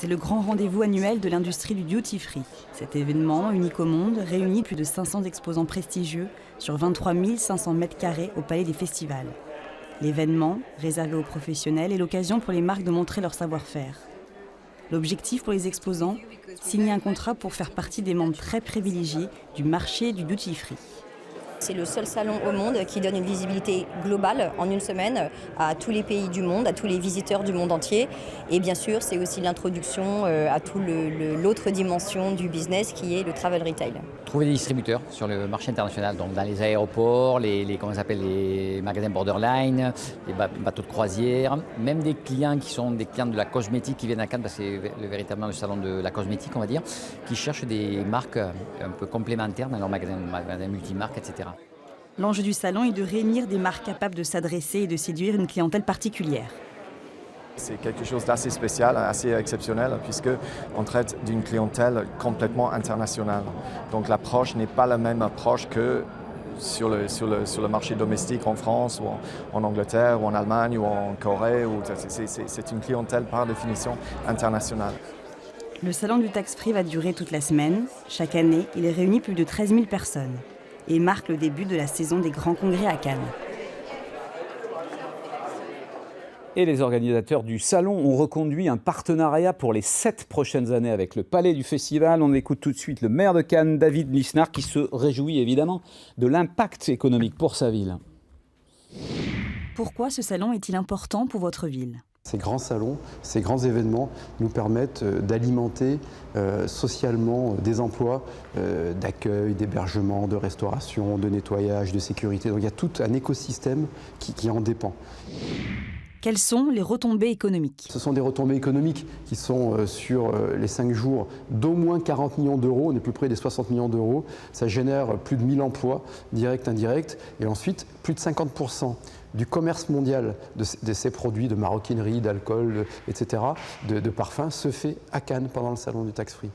C'est le grand rendez-vous annuel de l'industrie du duty-free. Cet événement, unique au monde, réunit plus de 500 exposants prestigieux sur 23 500 mètres carrés au Palais des Festivals. L'événement, réservé aux professionnels, est l'occasion pour les marques de montrer leur savoir-faire. L'objectif pour les exposants, signer un contrat pour faire partie des membres très privilégiés du marché du duty-free. C'est le seul salon au monde qui donne une visibilité globale en une semaine à tous les pays du monde, à tous les visiteurs du monde entier. Et bien sûr, c'est aussi l'introduction à toute l'autre dimension du business qui est le travel retail. Trouver des distributeurs sur le marché international, donc dans les aéroports, les magasins borderline, les bateaux de croisière, même des clients qui sont des clients de la cosmétique qui viennent à Cannes, parce que c'est véritablement le salon de la cosmétique, on va dire, qui cherchent des marques un peu complémentaires dans leurs magasins multimarques, etc. L'enjeu du salon est de réunir des marques capables de s'adresser et de séduire une clientèle particulière. C'est quelque chose d'assez spécial, assez exceptionnel, puisqu'on traite d'une clientèle complètement internationale. Donc l'approche n'est pas la même approche que sur le marché domestique en France, ou en Angleterre, ou en Allemagne, ou en Corée. C'est une clientèle par définition internationale. Le salon du tax-free va durer toute la semaine. Chaque année, il réunit plus de 13 000 personnes et marque le début de la saison des grands congrès à Cannes. Et les organisateurs du salon ont reconduit un partenariat pour les 7 prochaines années avec le Palais du Festival. On écoute tout de suite le maire de Cannes, David Lisnard, qui se réjouit évidemment de l'impact économique pour sa ville. Pourquoi ce salon est-il important pour votre ville ? Ces grands salons, ces grands événements nous permettent d'alimenter socialement des emplois d'accueil, d'hébergement, de restauration, de nettoyage, de sécurité. Donc il y a tout un écosystème qui en dépend. Quelles sont les retombées économiques ? Ce sont des retombées économiques qui sont sur les 5 jours d'au moins 40 millions d'euros, on est plus près des 60 millions d'euros. Ça génère plus de 1000 emplois, directs, indirects. Et ensuite, plus de 50% du commerce mondial de ces produits de maroquinerie, d'alcool, etc., de parfums, se fait à Cannes pendant le salon du tax-free.